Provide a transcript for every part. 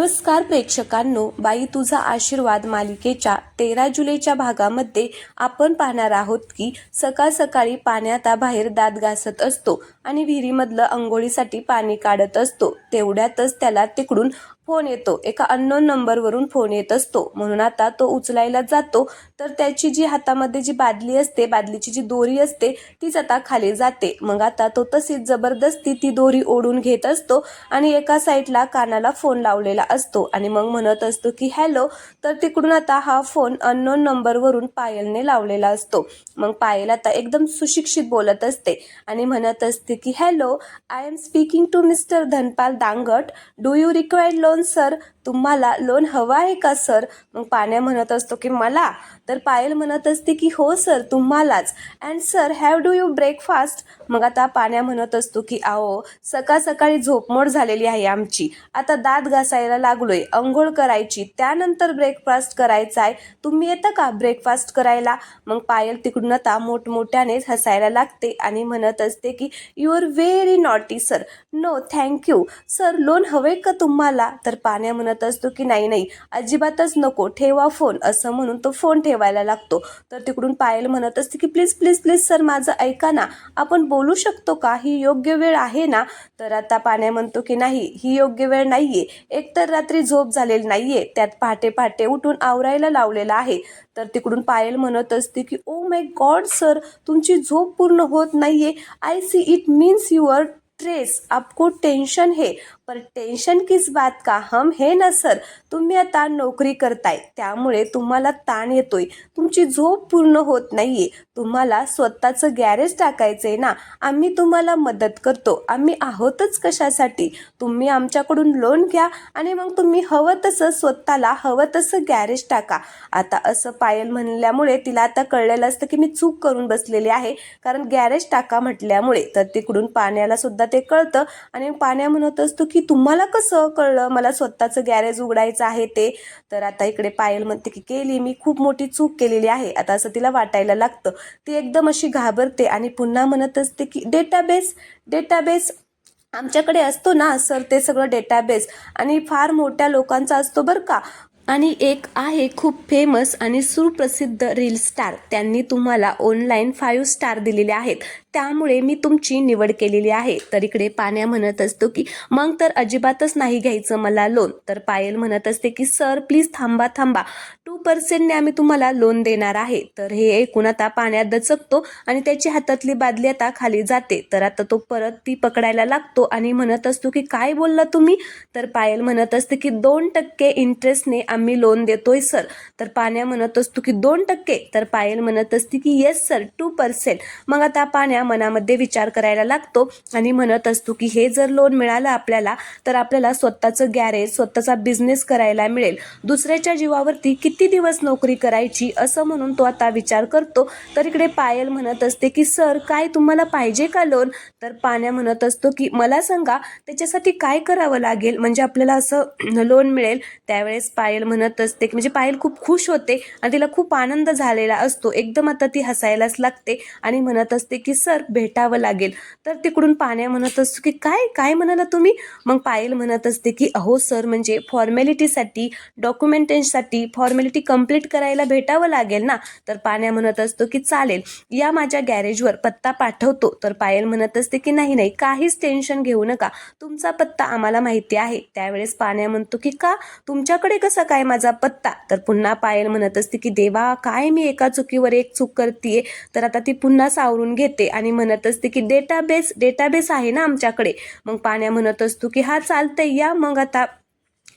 नमस्कार प्रेक्षकांनो, बाई तुझा आशीर्वाद मालिकेच्या 13 जुलैच्या भागामध्ये आपण पाहणार आहोत की सकाळ सकाळी पाण्याबाहेर दात घासत असतो आणि विहिरीमधलं अंघोळीसाठी पाणी काढत असतो. तेवढ्यातच त्याला तिकडून फोन येतो. एका अननोन नंबरवरून फोन येत असतो. म्हणून आता तो उचलायला जातो तर त्याची जी हातामध्ये जी बादली असते, बादलीची जी दोरी असते तीच आता खाली जाते. मग आता तो तशीच जबरदस्ती ती दोरी ओढून घेत असतो आणि एका साईडला कानाला फोन लावलेला असतो आणि मग म्हणत असतो की हॅलो. तर तिकडून आता हा फोन अननोन नंबरवरून पायलने लावलेला असतो. मग पायल आता एकदम सुशिक्षित बोलत असते आणि म्हणत असते की hello, I am speaking to mister Dhanpal Dangat. Do you required loan sir? तुम्हाला लोन हवं आहे का सर? मग पाण्या म्हणत असतो की मला. तर पायल म्हणत असते की हो सर, तुम्हालाच. And sir, have do you breakfast? मग आता पाण्या म्हणत असतो की आओ, सकाळ सकाळी झोपमोड झालेली आहे आमची. आता दात घासायला लागलोय, अंघोळ करायची, त्यानंतर ब्रेकफास्ट करायचा आहे. तुम्ही येता का ब्रेकफास्ट करायला? मग पायल तिकडून आता मोठमोठ्यानेच हसायला लागते आणि म्हणत असते की you are very naughty sir. No thank you sir. Loan हवे का तुम्हाला? तर पाण्या म्हणत असतो की नाही नाही, अजिबातच नको, ठेवा फोन. असं म्हणून तो फोन ठेवायला लागतो. तर तिकडून पायल म्हणत असते की प्लीज प्लीज प्लीज सर, माझं ऐका ना, आपण बोलू शकतो का? ही योग्य वेळ आहे ना? तर आता पाण्या म्हणतो की नाही, ही योग्य वेळ नाहीये. एकतर रात्री झोप झालेली नाहीये, त्यात पहाटे पहाटे उठून आवरायला लावलेला आहे. तर तिकडून पायल म्हणत असते की ओ माय गॉड सर, तुमची झोप पूर्ण होत नाहीये. I see it means your stress, आपको टेंशन है. पर टेंशन किस बात का? हम है ना सर. तुम्ही आता नोकरी करताय, त्यामुळे तुम्हाला ताण येतोय, तुमची झोप पूर्ण होत नाहीये. तुम्हाला स्वतःचं गॅरेज टाकायचंय ना, आम्ही तुम्हाला मदत करतो. आम्ही आहोतच कशासाठी? तुम्ही आमच्याकडून लोन घ्या आणि मग तुम्ही हवं तसं स्वतःला हवं तसं गॅरेज टाका. आता असं पायल म्हणल्यामुळे तिला आता कळलेलं असतं की मी चूक करून बसलेली आहे, कारण गॅरेज टाका म्हटल्यामुळे. तर तिकडून पाण्याला सुद्धा ते कळतं आणि पाण्या म्हणत असतो की तुम्हाला कसं कळलं मला स्वतःचं गॅरेज उघडायचं आहे ते? तर आता इकडे पायल म्हणते की केली, मी खूप मोठी चूक केलेली आहे. आता असं तिला वाटायला लागतं. ती एकदम अशी घाबरते आणि पुन्हा म्हणत असते की डेटाबेस डेटाबेस आमच्याकडे असतो ना सर, ते सगळं डेटाबेस, आणि फार मोठ्या लोकांचा असतो बरं का. आणि एक आहे खूप फेमस आणि सुप्रसिद्ध रील स्टार, त्यांनी तुम्हाला ऑनलाईन 5 स्टार दिलेले आहेत, त्यामुळे मी तुमची निवड केलेली आहे. तर इकडे पाण्या म्हणत असतो की मग तर अजिबातच नाही घ्यायचं मला लोन. तर पायल म्हणत असते की सर प्लीज थांबा थांबा, 2% आम्ही तुम्हाला लोन देणार आहे. तर हे ऐकून आता पाण्यात दचकतो आणि त्याची हातातली बादली आता खाली जाते. तर आता तो परत ती पकडायला लागतो आणि म्हणत असतो की काय बोलला तुम्ही? तर पायल म्हणत असते की 2% इंटरेस्टने आम्ही लोन देतोय सर. तर पाण्या म्हणत असतो की 2%? तर पायल म्हणत असते की येस सर, 2%. मग आता पाण्या मनामध्ये विचार करायला लागतो आणि म्हणत असतो की हे जर लोन मिळालं आपल्याला, तर आपल्याला स्वतःचं गॅरेज, स्वतःचा बिझनेस करायला मिळेल. दुसऱ्याच्या जीवावरती किती दिवस नोकरी करायची, असं म्हणून तो आता विचार करतो. तर इकडे पायल म्हणत असते की सर, काय तुम्हाला पाहिजे का लोन? तर पाण्या म्हणत असतो की मला सांगा, त्याच्यासाठी काय करावं लागेल म्हणजे आपल्याला असं लोन मिळेल? त्यावेळेस पायल म्हणत असते की म्हणजे पायल खूप खुश होते आणि तिला खूप आनंद झालेला असतो. एकदम आता ती हसायलाच लागते आणि म्हणत असते की सर, भेटावं लागेल. तर तिकडून पाण्या म्हणत असतो की काय काय म्हणाला तुम्ही? मग पायल म्हणत असते की अहो सर, म्हणजे फॉर्मॅलिटीसाठी, डॉक्युमेंटेशनसाठी फॉर्मॅलिटी कंप्लीट करायला भेटावं लागेल ना. तर पाण्या म्हणत असतो की चालेल, या माझ्या गॅरेजवर पत्ता पाठवतो. तर पायल म्हणत असते की नाही नाही, काहीच टेन्शन घेऊ नका, तुमचा पत्ता आम्हाला माहिती आहे. त्यावेळेस पाण्या म्हणतो की का, तुमच्याकडे कसा काय माझा पत्ता? तर पुन्हा पायल म्हणत असते की देवा, काय मी एका चुकीवर एक चूक करते. तर आता ती पुन्हा सावरून घेते आणि म्हणत असते की डेटाबेस डेटाबेस आहे ना आमच्याकडे. मग पाण्या म्हणत असतो की हा चालतंय, या मग आता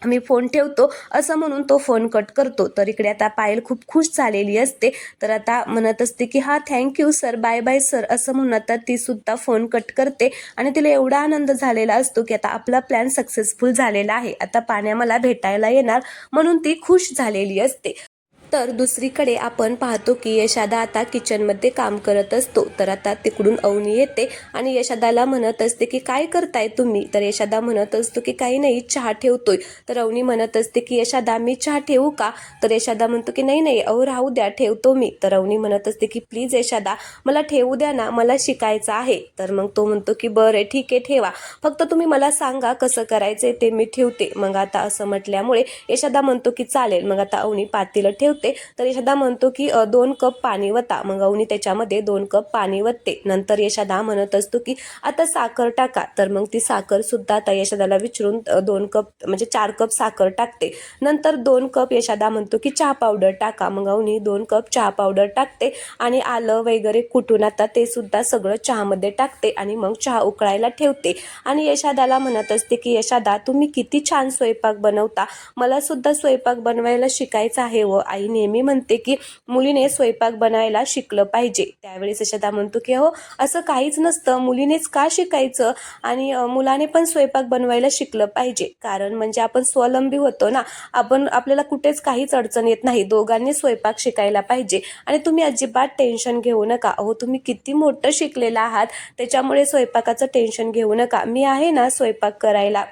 मी फोन ठेवतो, असं म्हणून तो फोन कट करतो. तर इकडे आता पायल खूप खुश झालेली असते. तर आता म्हणत असते की हा thank you sir, bye bye sir, असं म्हणून आता ती सुद्धा फोन कट करते आणि तिला एवढा आनंद झालेला असतो की आता आपला प्लॅन सक्सेसफुल झालेला आहे, आता पाण्या मला भेटायला येणार, म्हणून ती खुश झालेली असते. तर दुसरीकडे आपण पाहतो की यशादा आता किचनमध्ये काम करत असतो. तर आता तिकडून अवनी येते आणि यशादाला म्हणत असते की काय करताय तुम्ही. तर यशादा म्हणत असतो की काही नाही, चहा ठेवतोय. तर अवनी म्हणत असते की यशादा मी चहा ठेवू का. तर यशादा म्हणतो की नाही नाही अहो राहू द्या, ठेवतो मी. तर अवनी म्हणत असते की प्लीज यशादा मला ठेवू द्या ना, मला शिकायचं आहे. तर मग तो म्हणतो की बरं ठीक आहे ठेवा, फक्त तुम्ही मला सांगा कसं करायचंय ते मी ठेवते. मग आता असं म्हटल्यामुळे यशादा म्हणतो की चालेल. मग आता अवनी पातेलं ठेवते. तर यशादा म्हणतो की 2 कप पाणी वता. मग अवनी त्याच्यामध्ये 2 कप पाणी वतते. नंतर यशादा म्हणत असतो की आता साखर टाका. तर मग ती साखर सुद्धा आता यशादाला विचारून 2 कप म्हणजे 4 कप साखर टाकते. नंतर 2 कप यशादा म्हणतो की चहा पावडर टाका. मग अवनी 2 कप चहा पावडर टाकते आणि आलं वगैरे कुटून आता ते सुद्धा सगळं चहामध्ये टाकते आणि मग चहा उकळायला ठेवते. आणि यशादाला म्हणत असते की यशादा तुम्ही किती छान स्वयंपाक बनवता, मला सुद्धा स्वयंपाक बनवायला शिकायचं आहे. व आई नेहमी म्हणते की मुलीने स्वयंपाक बनायला शिकलं पाहिजे. त्यावेळेस यशोदा म्हणतो की हो असं काहीच नसतं, मुलीनेच का शिकायचं आणि मुलाने पण स्वयंपाक बनवायला शिकलं पाहिजे. कारण म्हणजे आपण स्वलंबी होतो ना, आपल्याला कुठेच काहीच अडचण येत नाही. दोघांनी स्वयंपाक शिकायला पाहिजे आणि तुम्ही अजिबात टेन्शन घेऊ नका. अहो तुम्ही किती मोठं शिकलेला आहात, त्याच्यामुळे स्वयंपाकाचं टेन्शन घेऊ नका. मी आहे ना स्वयंपाक करायला.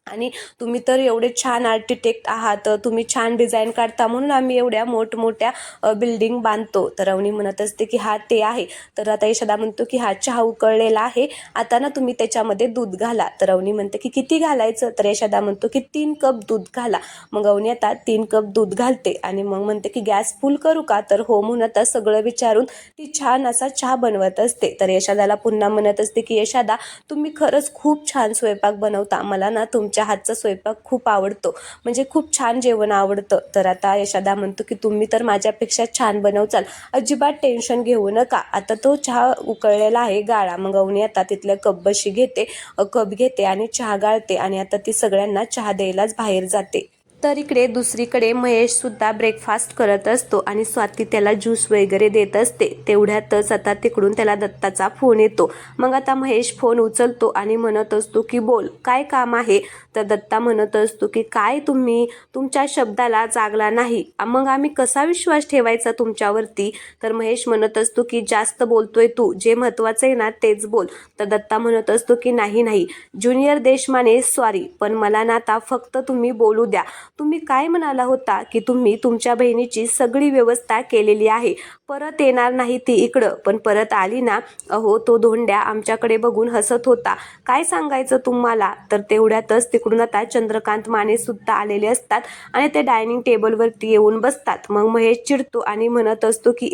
आणि तुम्ही तर एवढे छान आर्किटेक्ट आहात, तुम्ही छान डिझाईन काढता म्हणून आम्ही एवढ्या मोठमोठ्या बिल्डिंग बांधतो. तर अवनी म्हणत असते की हा ते आहे. तर आता यशोदा म्हणतो की हा चहा उकळलेला आहे, आता ना तुम्ही त्याच्यामध्ये दूध घाला. तर अवनी म्हणते की किती घालायचं. तर यशोदा म्हणतो की 3 कप दूध घाला. मग अवनी आता 3 कप दूध घालते आणि मग म्हणते की गॅस फुल करू का. तर हो म्हणत सगळं विचारून ती छान असा चहा बनवत असते. तर यशोदाला पुन्हा म्हणत असते की यशोदा तुम्ही खरंच खूप छान स्वयंपाक बनवता, मला ना तुमच्या हातचा स्वयंपाक खूप आवडतो, म्हणजे खूप छान जेवण आवडतं. तर आता यशोदा म्हणतो की तुम्ही तर माझ्यापेक्षा छान बनवचाल, अजिबात टेन्शन घेऊ नका. आता तो चहा उकळलेला आहे, गाळा. मग अवनी आता तिथल्या कप घेते आणि चहा गाळते आणि आता ती सगळ्यांना चहा द्यायलाच बाहेर जाते. तर इकडे दुसरीकडे महेश सुद्धा ब्रेकफास्ट करत असतो आणि स्वाती त्याला ज्यूस वगैरे देत असते. तेवढ्यातच आता तिकडून त्याला दत्ताचा फोन येतो. मग आता महेश फोन उचलतो आणि म्हणत असतो की बोल काय काम आहे. तर दत्ता म्हणत असतो की काय तुम्ही तुमच्या शब्दाला जागला नाही, मग आम्ही कसा विश्वास ठेवायचा तुमच्यावरती. तर महेश म्हणत असतो की जास्त बोलतोय तू, जे महत्वाचं आहे ना तेच बोल. तर दत्ता म्हणत असतो की नाही ज्युनियर देशमाने सॉरी, पण मला ना आता फक्त तुम्ही बोलू द्या. तुम्ही काय म्हणाला होता की तुम्ही तुमच्या बहिणीची सगळी व्यवस्था केलेली आहे, परत येणार नाही ती इकडं, पण परत आली ना, अहो तो धोंड्या आमच्याकडे बघून हसत होता, काय सांगायचं तुम्हाला. तर तेवढ्यातच तिकडून आता चंद्रकांत माने सुद्धा आलेले असतात आणि ते डायनिंग टेबलवरती येऊन बसतात. मग महेश चिडतो आणि म्हणत असतो की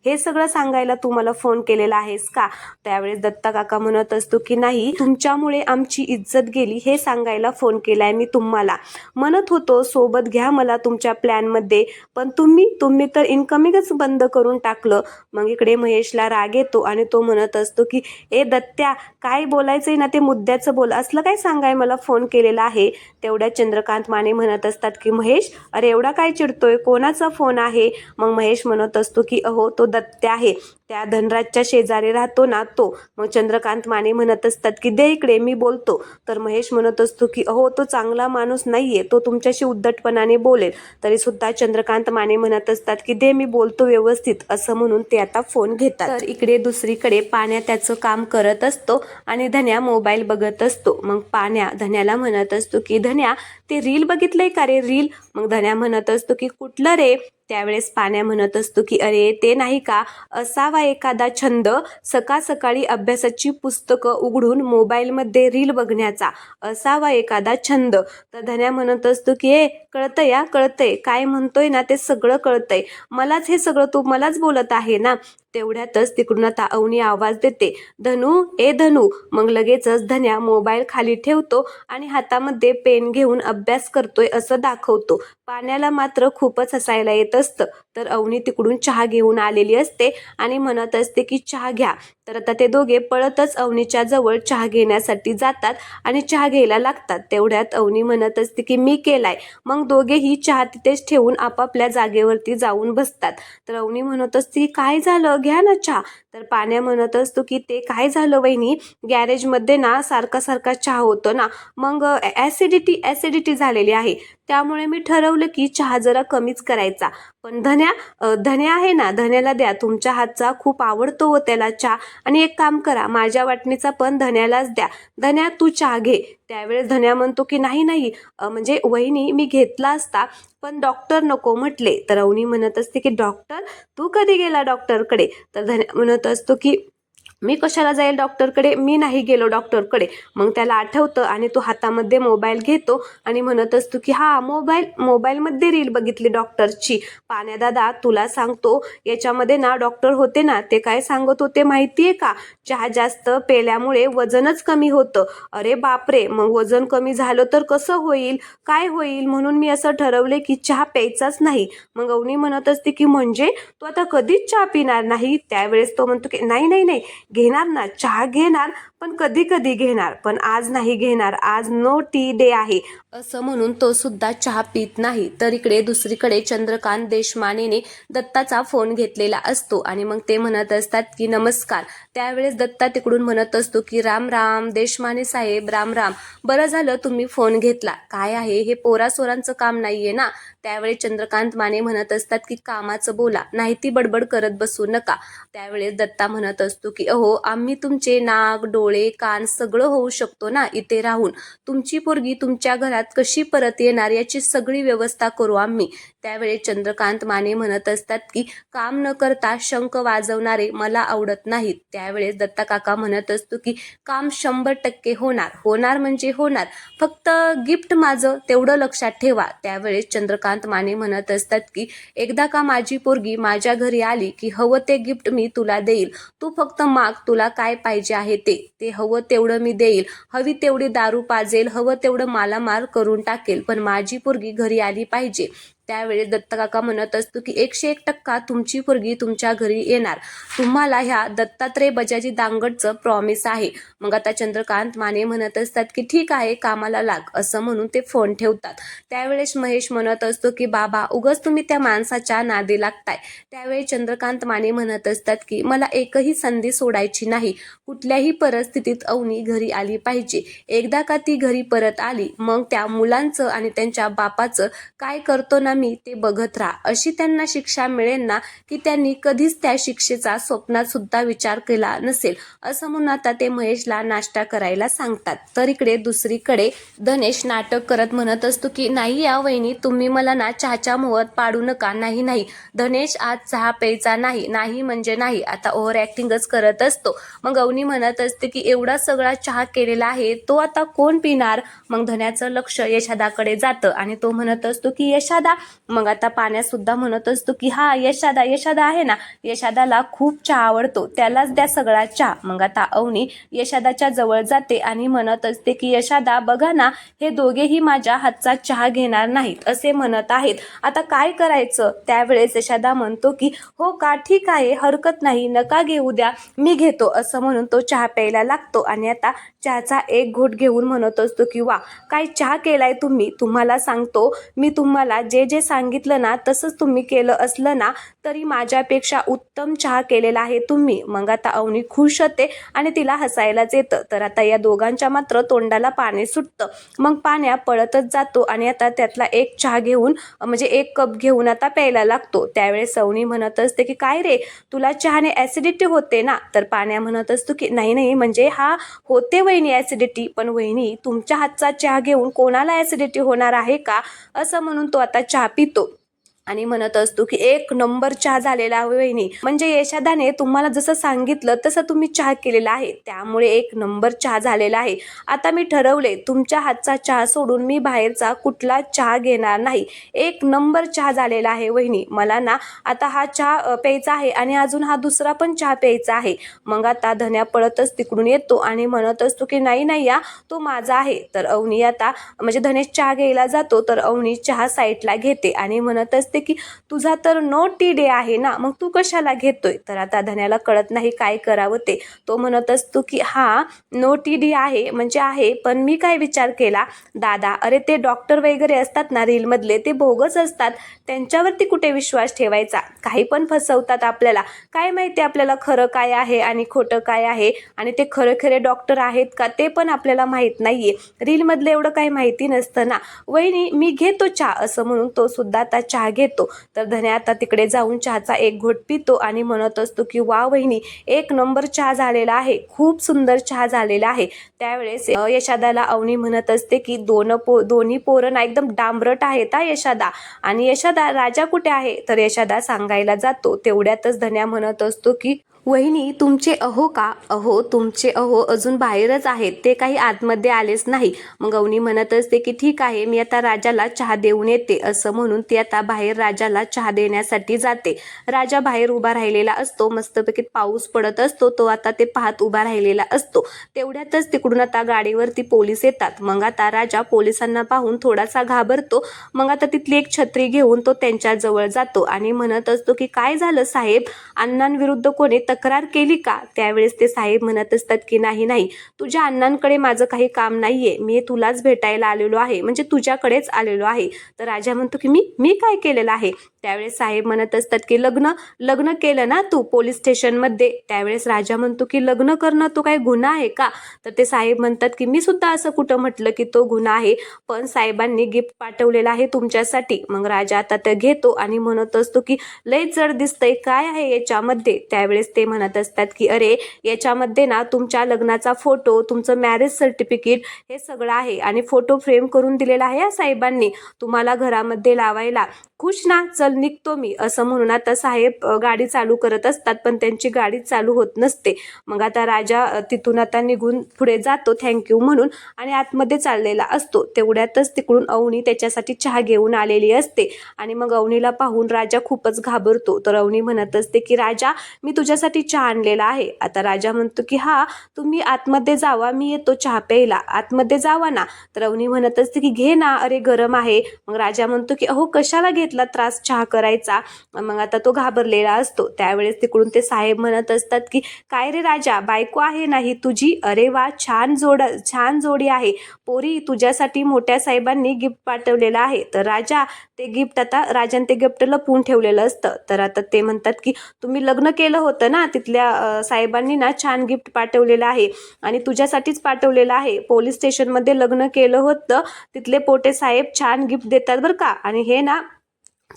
हे सगळं सांगायला तू मला फोन केलेला आहेस का. त्यावेळेस दत्ता काका म्हणत असतो की नाही, तुमच्यामुळे आमची इज्जत गेली हे सांगायला फोन केलाय मी तुम्हाला. म्हणत होतो सोबत घ्या मला तुमच्या प्लॅनमध्ये, पण तुम्ही तर इन्कमिंगच बंद करून टाकलं. मग इकडे महेशला राग येतो आणि तो म्हणत असतो की दत्त्या काय बोलायचंय ना ते मुद्द्याचं बोल, असलं काय सांगाय मला फोन केलेला आहे. तेवढ्या चंद्रकांत माने म्हणत असतात की महेश अरे एवढा काय चिडतोय, कोणाचा फोन आहे. मग महेश म्हणत असतो की अहो तो दत्त्या आहे, त्या धनराजच्या शेजारी राहतो ना तो. मग चंद्रकांत माने म्हणत असतात की दे इकडे मी बोलतो. तर महेश म्हणत असतो की अहो तो चांगला माणूस नाहीये, तो तुमच्याशी उद्धटपणाने बोलेल. तरी सुद्धा चंद्रकांत माने म्हणत असतात की दे मी बोलतो व्यवस्थित, असं म्हणून ते आता फोन घेतात. तर इकडे दुसरीकडे पाण्या त्याचं काम करत असतो आणि धन्या मोबाईल बघत असतो. मग पाण्या धन्याला म्हणत असतो की धन्या ते रील बघितलंय का रे रील. मग धन्या म्हणत असतो की कुठलं रे. त्यावेळेस पाण्या म्हणत असतो की अरे ते नाही का, असावा एखादा छंद सकाळ सकाळी अभ्यासाची पुस्तकं उघडून मोबाईलमध्ये रील बघण्याचा, असावा एखादा छंद. तर धन्या म्हणत असतो की कळतंय काय म्हणतोय ना ते सगळं कळतंय, मलाच हे सगळं तू मलाच बोलत आहे ना. तेवढ्यातच तिकडून आता अवनी आवाज देते धनू. मग लगेचच धन्या मोबाईल खाली ठेवतो आणि हातामध्ये पेन घेऊन अभ्यास करतोय असं दाखवतो. पाण्याला मात्र खूपच हसायला येत असतं. तर अवनी तिकडून चहा घेऊन आलेली असते आणि म्हणत असते की चहा घ्या. तर आता ते दोघे पळतच अवनीच्या जवळ चहा घेण्यासाठी जातात आणि चहा घ्यायला लागतात. तेवढ्यात अवनी म्हणत असते की मी केलाय. मग दोघेही चहा तिथेच ठेवून आपापल्या जागेवरती जाऊन बसतात. तर अवनी म्हणत असते काय झालं, घ्या ना चहा. तर पाण्या म्हणत असतो की ते काय झालं वहिनी, गॅरेजमध्ये ना सारखा चहा होतो ना, मग ऍसिडिटी ॲसिडिटी झालेली आहे, त्यामुळे मी ठरवलं की चहा जरा कमीच करायचा. पण धन्या आहे ना, धन्याला द्या, तुमच्या हातचा खूप आवडतो व त्याला चहा. आणि एक काम करा, माझ्या वाटणीचा पण धन्यालाच द्या. धन्या तू चहा घे. त्यावेळेस धन्या म्हणतो की नाही नाही, म्हणजे वहिनी मी घेतला असता पण डॉक्टर नको म्हटले. तर अवनी म्हणत असते की डॉक्टर, तू कधी गेला डॉक्टरकडे? तर धन्या म्हणत असतो की मी कशाला जाईल डॉक्टरकडे, मी नाही गेलो डॉक्टरकडे. मग त्याला आठवतं आणि तो हातामध्ये मोबाईल घेतो आणि म्हणत असतो की हा मोबाईलमध्ये रील बघितली डॉक्टरची. पाण्या दादा तुला सांगतो, याच्यामध्ये ना डॉक्टर होते ना, ते काय सांगत होते माहितीये का? चहा जास्त पेल्यामुळे वजनच कमी होतं. अरे बापरे, मग वजन कमी झालं तर कसं होईल, काय होईल? म्हणून मी असं ठरवले की चहा प्यायचाच नाही. मग अवनी म्हणत असते की म्हणजे तू आता कधीच चहा पिणार नाही? त्यावेळेस तो म्हणतो की नाही नाही नाही, घेणार ना, चहा घेणार, पण कधी कधी घेणार, पण आज नाही घेणार, आज नो टी डे आहे, असं म्हणून तो सुद्धा चहा पित नाही. तर इकडे दुसरीकडे चंद्रकांत देशमानेने दत्ताचा फोन घेतलेला असतो आणि मग ते म्हणत असतात की नमस्कार. त्यावेळेस दत्ता तिकडून म्हणत असतो की राम राम देशमाने साहेब, राम राम. बरं झालं तुम्ही फोन घेतला. काय आहे हे, पोरासोरांचं काम नाहीये ना? त्यावेळेस चंद्रकांत माने म्हणत असतात की कामाचं बोला, नाही ती बडबड करत बसू नका. त्यावेळेस दत्ता म्हणत असतो की अहो, आम्ही तुमचे नाक डोळे कान सगळं होऊ शकतो ना इथे राहून. तुमची पोरगी तुमच्या घरात कशी परत येणार याची सगळी व्यवस्था करू आम्ही. त्यावेळेस चंद्रकांत माने म्हणत असतात की काम न करता शंख वाजवणारे मला आवडत नाहीत. त्यावेळेस दत्ता काका म्हणत असतो की काम 100% होणार, होणार म्हणजे होणार, फक्त गिफ्ट माझं तेवढं लक्षात ठेवा. त्यावेळेस चंद्रकांत माने म्हणत असतात की एकदा का माझी पोरगी माझ्या घरी आली की हवं ते गिफ्ट मी तुला देईल, तू फक्त माग, तुला काय पाहिजे आहे ते हवं तेवढं मी देईल, हवी तेवढी दारू पाजेल, हवं तेवढं मालामाल करून टाकेल, पण माझी पोरगी घरी आली पाहिजे. त्यावेळेस दत्ता काका म्हणत असतो की 101% तुमची पोरगी तुमच्या घरी येणार, तुम्हाला ह्या दत्तात्रय बजाजी दांगडचं प्रॉमिस आहे. मग आता चंद्रकांत माने म्हणत असतात की ठीक आहे, कामाला लाग, असं म्हणून ते फोन ठेवतात. त्यावेळेस महेश म्हणत असतो की बाबा उगाच तुम्ही त्या माणसाच्या नादी लागताय. त्यावेळी चंद्रकांत माने म्हणत असतात की मला एकही संधी सोडायची नाही, कुठल्याही परिस्थितीत अवनी घरी आली पाहिजे. एकदा का ती घरी परत आली, मग त्या मुलांचं आणि त्यांच्या बापाचं काय करतो ना मी ते बघत राहा. अशी त्यांना शिक्षा मिळेल ना की त्यांनी कधीच त्या शिक्षेचा स्वप्नात सुद्धा विचार केला नसेल, असं म्हणून आता ते महेशला नाश्ता करायला सांगतात. तर इकडे दुसरीकडे धनेश नाटक करत म्हणत असतो की नाही या वहिनी, तुम्ही मला ना चहाच्या मोहात पाडू नका. नाही नाही धनेश, आज चहा प्यायचा नाही, नाही म्हणजे नाही. आता ओव्हर ऍक्टिंगच करत असतो. मग अवनी म्हणत असते की एवढा सगळा चहा केलेला आहे, तो आता कोण पिणार? मग धन्याचं लक्ष यशादाकडे जातं आणि तो म्हणत असतो की यशादा. मग आता पाण्यात सुद्धा म्हणत असतो की हा यशादा आहे ना, यशादाला खूप चहा आवडतो, त्यालाच द्या सगळा चहा. मग आता अवनी यशादाच्या जवळ जाते आणि म्हणत असते की यशादा बघा ना, हे दोघेही माझ्या हातचा चहा घेणार नाहीत असे म्हणत आहेत, आता काय करायचं? त्यावेळेस यशादा म्हणतो की हो का, ठीक आहे, हरकत नाही, नका घेऊ द्या, मी घेतो, असं म्हणून तो चहा प्यायला लागतो. आणि आता चहाचा एक घोट घेऊन म्हणत असतो की वा, काय चहा केलाय तुम्ही, तुम्हाला सांगतो मी, तुम्हाला जे जे सांगितलं ना तसंच तुम्ही केलं असलं ना तरी माझ्यापेक्षा उत्तम चहा केलेला आहे तुम्ही. मग आता अवनी खुश होते आणि तिला हसायलाच येतं. तर आता या दोघांच्या मात्र तोंडाला पाणी सुटतं. मग पाण्या पळतच जातो आणि आता त्यातला एक चहा घेऊन, म्हणजे एक कप घेऊन आता प्यायला लागतो. त्यावेळेस अवनी म्हणत असते की काय रे, तुला चहाने ऍसिडिटी होते ना? तर पाण्या म्हणत असतो की नाही नाही, म्हणजे हा होते वहिनी ऍसिडिटी, पण वहिनी तुमच्या हातचा चहा घेऊन कोणाला ऍसिडिटी होणार आहे का? असं म्हणून तो आता चहा पितो आणि म्हणत असतो की एक नंबर चहा झालेला आहे वहिनी, म्हणजे यशादाने तुम्हाला जसं सांगितलं तसं तुम्ही चहा केलेला आहे, त्यामुळे एक नंबर चहा झालेला आहे. आता मी ठरवले, तुमच्या हातचा चहा सोडून मी बाहेरचा कुठला चहा घेणार नाही. एक नंबर चहा झालेला आहे वहिनी, मला ना आता हा चहा प्यायचा आहे आणि अजून हा दुसरा पण चहा प्यायचा आहे. मग आता धन्या पळतच तिकडून येतो आणि म्हणत असतो की नाही नाही या, तो माझा आहे. तर अवनी आता म्हणजे धनेश चहा घ्यायला जातो, तर अवनी चहा साईडला घेते आणि म्हणत असते असते की तुझा तर नो टी डे आहे ना, मग तू कशाला घेतोय. तर आता धन्याला कळत नाही काय करावं ते. तो म्हणत असतो की हा नो टी डी आहे म्हणजे आहे, पण मी काय विचार केला दादा, अरे ते डॉक्टर वगैरे असतात ना रीलमधले, ते बोगस असतात, त्यांच्यावरती कुठे विश्वास ठेवायचा. काही पण फसवतात आपल्याला. काय माहिती आपल्याला खरं काय आहे आणि खोटं काय आहे, आणि ते खरे खरे डॉक्टर आहेत का ते पण आपल्याला माहीत नाहीये. रीलमधलं एवढं काही माहिती नसतं ना. वहिनी मी घेतो चहा, असं म्हणून तो सुद्धा आता चहा घेतो. तर धन्या आता तिकडे जाऊन चहाचा एक घोट पितो आणि म्हणत असतो की वा वहिनी, एक नंबर चहा झालेला आहे, खूप सुंदर चहा झालेला आहे. त्यावेळेस यशादाला अवनी म्हणत असते की दोन्ही पोरं ना एकदम डांबरट आहेत हा यशादा. आणि यशादा राजा कुठे आहे. तर यशादा सांगायला जातो. तेवढ्यातच धन्या म्हणत असतो की वहिनी तुमचे अहो का, अहो तुमचे अहो अजून बाहेरच आहेत, ते काही आतमध्ये आलेच नाही. मग अवनी म्हणत असते की ठीक आहे, मी आता राजाला चहा देऊन येते. असं म्हणून ती आता बाहेर राजाला चहा देण्यासाठी जाते. राजा बाहेर उभा राहिलेला असतो. मस्तपैकी पाऊस पडत असतो. तो आता ते पाहत उभा राहिलेला असतो. तेवढ्यातच तिकडून आता गाडीवरती पोलीस येतात. मग आता राजा पोलिसांना पाहून थोडासा घाबरतो. मग आता तिथली एक छत्री घेऊन तो त्यांच्या जवळ जातो आणि म्हणत असतो की काय झालं साहेब, अण्णांविरुद्ध कोणी तक्रार केली का. त्यावेळेस ते साहेब म्हणत असतात की नाही नाही, तुझ्या अण्णांकडे माझं काही काम नाहीये, मी तुलाच भेटायला आलेलो आहे, म्हणजे तुझ्याकडेच आलेलो आहे. तर राजा म्हणतो की मी काय केलेलं आहे. त्यावेळेस साहेब म्हणत असतात की लग्न केलं ना तू पोलीस स्टेशनमध्ये. त्यावेळेस राजा म्हणतो की लग्न करणं तो काय गुन्हा आहे का. तर ते साहेब म्हणतात की मी सुद्धा असं कुठं म्हटलं की तो गुन्हा आहे, पण साहेबांनी गिफ्ट पाठवलेलं आहे तुमच्यासाठी. मग राजा आता ते घेतो आणि म्हणत असतो की लय जड दिसतंय, काय आहे याच्यामध्ये. त्यावेळेस ते म्हणत असतात की अरे याच्यामध्ये ना तुमच्या लग्नाचा फोटो, तुमचं मॅरेज सर्टिफिकेट हे सगळं आहे, आणि फोटो फ्रेम करून दिलेला आहे या साहेबांनी तुम्हाला घरामध्ये लावायला. खुश ना, चल निघतो मी. असं म्हणून आता साहेब गाडी चालू करत असतात, पण त्यांची गाडी चालू होत नसते. मग आता राजा तिथून आता निघून पुढे जातो थँक्यू म्हणून, आणि आतमध्ये चाललेला असतो. तेवढ्यातच तिकडून अवनी त्याच्यासाठी चहा घेऊन आलेली असते. आणि मग अवनीला पाहून राजा खूपच घाबरतो. तर अवनी म्हणत असते की राजा मी तुझ्यासाठी चहा आणलेला आहे. आता राजा म्हणतो की हा तुम्ही आतमध्ये जावा, मी येतो चहा प्यायला, आतमध्ये जावा ना. तर अवनी म्हणत असते की घे ना, अरे गरम आहे. मग राजा म्हणतो की अहो कशाला घेतला त्रास चहा करायचा. मग आता तो घाबरलेला असतो. त्यावेळेस तिकडून ते साहेब म्हणत असतात की काय रे राजा, बायको आहे ना ही तुझी. अरे वा, छान जोडी आहे. पोरी तुझ्यासाठी मोठ्या साहेबांनी गिफ्ट पाठवलेलं आहे. तर राजा ते गिफ्ट आता राजाने ते गिफ्ट लपवून ठेवलेलं असतं. तर आता ते म्हणतात की तुम्ही लग्न केलं होतं ना, तिथल्या साहेबांनी ना छान गिफ्ट पाठवलेलं आहे आणि तुझ्यासाठीच पाठवलेलं आहे. पोलीस स्टेशनमध्ये लग्न केलं होतं, तिथले पोटे साहेब छान गिफ्ट देतात बरं का, आणि हे ना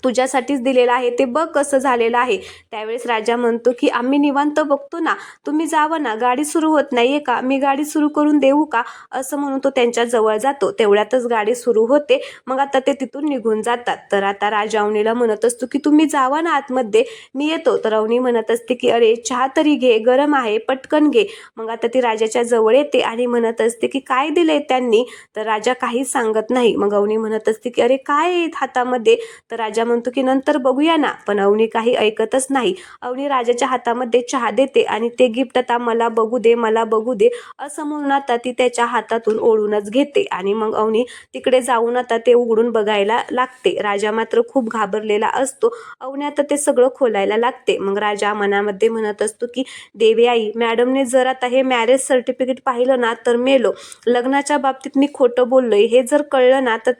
तुझ्यासाठीच दिलेलं आहे, ते बघ कसं झालेलं आहे. त्यावेळेस राजा म्हणतो की आम्ही निवांत बघतो ना, तुम्ही जावं ना, गाडी सुरू होत नाहीये का, मी गाडी सुरू करून देऊ का. असं म्हणून तो त्यांच्या जवळ जातो. तेवढ्यातच गाडी सुरू होते. मग आता ते तिथून निघून जातात. तर आता राजा अवनीला म्हणत असतो की तुम्ही जावा ना आतमध्ये, मी येतो. तर अवनी म्हणत असते की अरे चहा तरी घे, गरम आहे, पटकन घे. मग आता ती राजाच्या जवळ येते आणि म्हणत असते की काय दिले त्यांनी. तर राजा काहीच सांगत नाही. मग अवनी म्हणत असते की अरे काय आहे हातामध्ये. तर राजा म्हणतो की नंतर बघूया ना. पण अवनी काही ऐकतच नाही. अवनी राजाच्या हातामध्ये चहा देते आणि ते गिफ्ट आता मला बघू दे, मला बघू दे असं म्हणून आता ती त्याच्या हातातून ओढूनच घेते. आणि मग अवनी तिकडे जाऊन आता ते उघडून बघायला लागते. राजा मात्र खूप घाबरलेला असतो. अवनी आता ते सगळं खोलायला लागते. मग राजा मनामध्ये म्हणत असतो की देवी आई, मॅडमने जर आता हे मॅरेज सर्टिफिकेट पाहिलं ना तर मेलो. लग्नाच्या बाबतीत मी खोटं बोललोय हे जर कळलं ना तर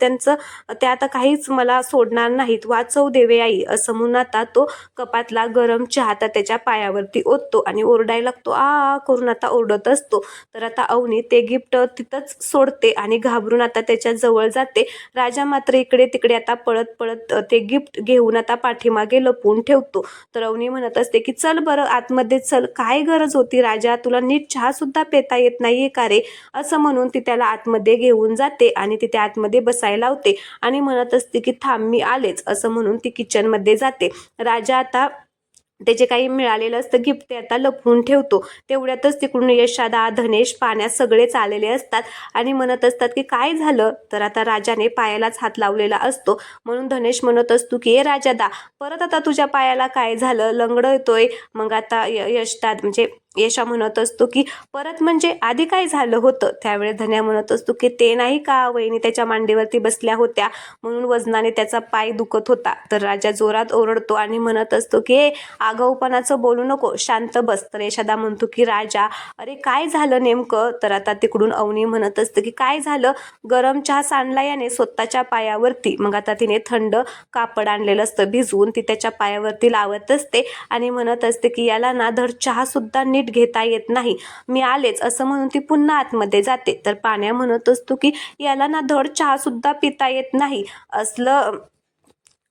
ते आता काहीच मला सोडणार नाहीत. वाचव देवे आई. असं म्हणून आता तो कपातला गरम चहा त्याच्या पायावरती ओततो आणि ओरडायला लागतो. आ करून आता ओरडत असतो. तर आता अवनी ते गिफ्ट तिथंच सोडते आणि घाबरून आता त्याच्या जवळ जाते. राजा मात्र इकडे तिकडे आता पळत पळत ते गिफ्ट घेऊन आता पाठीमागे लपवून ठेवतो. तर अवनी म्हणत असते की चल बरं आतमध्ये चल, काय गरज होती राजा, तुला नीट चहा सुद्धा पेता येत नाहीये का रे. असं म्हणून ती त्याला आतमध्ये घेऊन जाते आणि तिथे आतमध्ये बसायला लावते आणि म्हणत असते की थांब मी आलेच. असं म्हणून ती किचनमध्ये जाते. राजा आता त्याचे काही मिळालेलं असतं गिफ्ट ते आता लपवून ठेवतो. तेवढ्यातच तिकडून यशादा, धनेश पाण्यात सगळेच आलेले असतात आणि म्हणत असतात की काय झालं. तर आता राजाने पायालाच हात लावलेला असतो. म्हणून धनेश म्हणत असतो की ए राजादा, परत आता तुझ्या पायाला काय झालं, लंगडं येतोय. मग आता यशदाद म्हणजे यशा म्हणत असतो की परत म्हणजे आधी काय झालं होतं. त्यावेळेस धन्या म्हणत असतो की ते नाही का वहिनी त्याच्या मांडीवरती बसल्या होत्या म्हणून वजनाने त्याचा पाय दुखत होता. तर राजा जोरात ओरडतो आणि म्हणत असतो की आगाऊपणाचं बोलू नको, शांत बस. तर यशोदा म्हणतो की राजा अरे काय झालं नेमकं. तर आता तिकडून अवनी म्हणत असते की काय झालं, गरम चहा सांडला याने स्वतःच्या पायावरती. मग आता तिने थंड कापड आणलेलं असतं भिजवून ती त्याच्या पायावरती लावत असते आणि म्हणत असते की याला ना धड चहा सुद्धा नीट घेता येत नाही, मी आलेच असं म्हणून ती पुन्हा आतमध्ये जाते. तर पाण्या म्हणत असतो की याला ना धड चहा सुद्धा पिता येत नाही,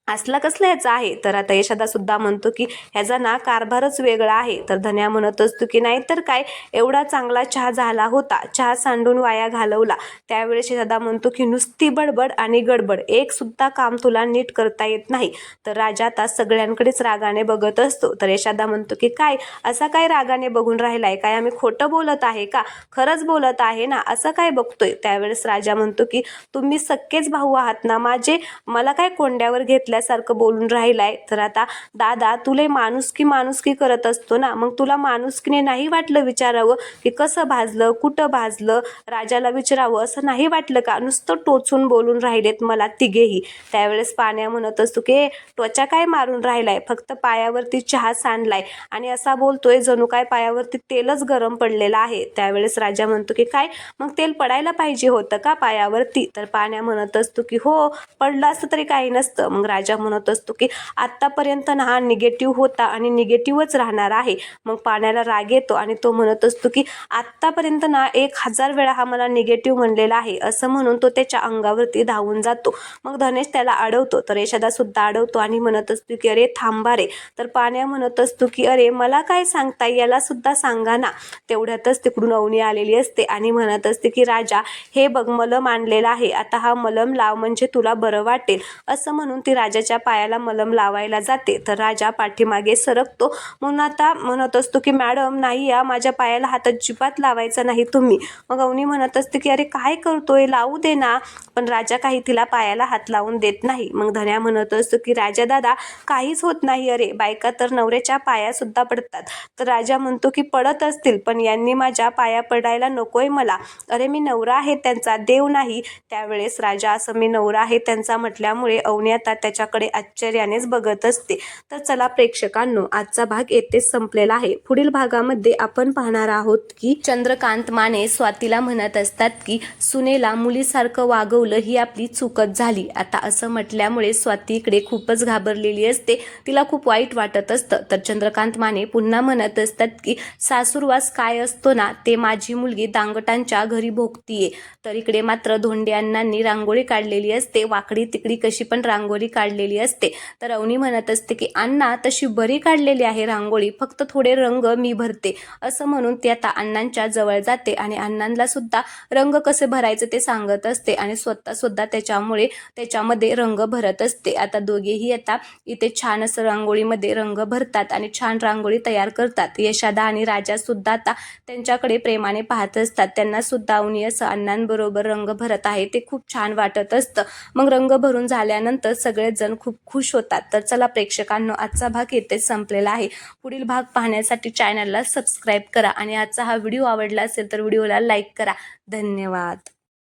असला कसला ह्याचा आहे. तर आता यशोदा सुद्धा म्हणतो की ह्याचा ना कारभारच वेगळा आहे. तर धन्या म्हणत असतो की नाहीतर काय, एवढा चांगला चहा झाला होता, चहा सांडून वाया घालवला. त्यावेळेस यशोदा म्हणतो की नुसती बडबड आणि गडबड, एक सुद्धा काम तुला नीट करता येत नाही. तर राजा आता सगळ्यांकडेच रागाने बघत असतो. तर यशोदा म्हणतो की काय असा काय रागाने बघून राहिलाय, काय आम्ही खोटं बोलत आहे का, खरंच बोलत आहे ना, असं काय बघतोय. त्यावेळेस राजा म्हणतो की तुम्ही सक्केच भाऊ आहात ना माझे, मला काय कोंड्यावर घेतल्यासारखं बोलून राहिलाय. तर आता दादा तुला माणुसकी करत असतो ना, मग तुला माणुसकीने नाही वाटलं विचारावं की कसं भाजलं, कुठं भाजलं, राजाला विचारावं असं नाही वाटलं का, नुसतं टोचून बोलून राहिलेत मला तिघेही. त्यावेळेस पाण्या म्हणत असतो की त्वचा काय मारून राहिलाय, फक्त पायावरती चहा सांडलाय आणि असा बोलतोय जणू काय पायावरती तेलच गरम पडलेलं आहे. त्यावेळेस राजा म्हणतो की काय मग तेल पडायला पाहिजे होतं का पायावरती. तर पाण्या म्हणत असतो की हो पडलं असतं तरी काही नसतं. मग राजा म्हणत असतो की आतापर्यंत ना हा निगेटिव्ह होता आणि निगेटिव्हच राहणार आहे. मग पाण्याला राग येतो आणि तो म्हणत असतो की आतापर्यंत ना 1000 वेळा हा मला निगेटिव्ह म्हणलेला आहे, असं म्हणून तो त्याच्या अंगावरती धावून जातो. मग धनेश त्याला अडवतो. तर यशोदा सुद्धा अडवतो आणि म्हणत असतो की अरे थांबा रे. तर पाण्या म्हणत असतो की अरे मला काय सांगताय, याला सुद्धा सांगा ना. तेवढ्यातच तिकडून अवनी आलेली असते आणि म्हणत असते की राजा हे बघ मलम आणलेला आहे, आता हा मलम लाव म्हणजे तुला बरं वाटेल. असं म्हणून ती राजाच्या पायाला मलम लावायला जाते. तर राजा पाठीमागे सरकतो. म्हणून आता म्हणत असतो की मॅडम नाही या, माझ्या पायाला हात अजिबात लावायचा नाही तुम्ही. मग अवनी म्हणत असते की अरे काय करतोय, लावू दे ना. पण राजा काही तिला पायाला हात लावून देत नाही. मग धन्या म्हणत असतो की राजा दादा काहीच होत नाही, अरे बायका तर नवऱ्याच्या पाया सुद्धा पडतात. तर राजा म्हणतो की पडत असतील पण यांनी माझ्या पाया पडायला नकोय मला, अरे मी नवरा आहे त्यांचा, देव नाही. त्यावेळेस राजा असं मी नवरा आहे त्यांचा म्हटल्यामुळे अवनी आता त्याच्याकडे आश्चर्यानेच बघत असते. तर चला प्रेक्षकांनो आजचा भाग येथेच संपलेला आहे. पुढील भागामध्ये आपण पाहणार आहोत की चंद्रकांत माने स्वातीला म्हणत असतात की सुनेला मुलीसारखं वागवलं ही आपली चूकच झाली. आता असं म्हटल्यामुळे स्वाती इकडे खूपच घाबरलेली असते, तिला खूप वाईट वाटत असतं. तर चंद्रकांत माने पुन्हा म्हणत असतात की सासूरवास काय असतो ना ते माझी मुलगी दांगटांच्या घरी भोगतीये. तर इकडे मात्र धोंडे अण्णांनी रांगोळी काढलेली असते, वाकडी तिकडी कशी पण रांगोळी काढलेली असते. तर अवनी म्हणत असते की अण्णा तशी बरी काढलेली आहे रांगोळी, फक्त थोडे रंग मी भरते. असं म्हणून ती आता अण्णांच्या जवळ जाते आणि अण्णांना सुद्धा रंग कसे भरायचे ते सांगत असते आणि स्वतः सुद्धा त्याच्यामध्ये रंग भरत असते. आता दोघेही आता इथे छान असं रांगोळीमध्ये रंग भरतात आणि छान रांगोळी तयार करतात. यशोदा आणि राजा सुद्धा आता त्यांच्याकडे प्रेमाने पाहत असतात. त्यांना सुद्धा अवनी असं अण्णांबरोबर रंग भरत आहे ते खूप छान वाटत असतं. मग रंग भरून झाल्यानंतर सगळेच जण खूप खुश होतात. तर चला प्रेक्षकांनो आजचा भाग येथेच संपलेला आहे. पुढील भाग पाहण्यासाठी चॅनलला सबस्क्राईब करा आणि आजचा हा व्हिडिओ आवडला असेल तर व्हिडिओला लाईक करा. धन्यवाद.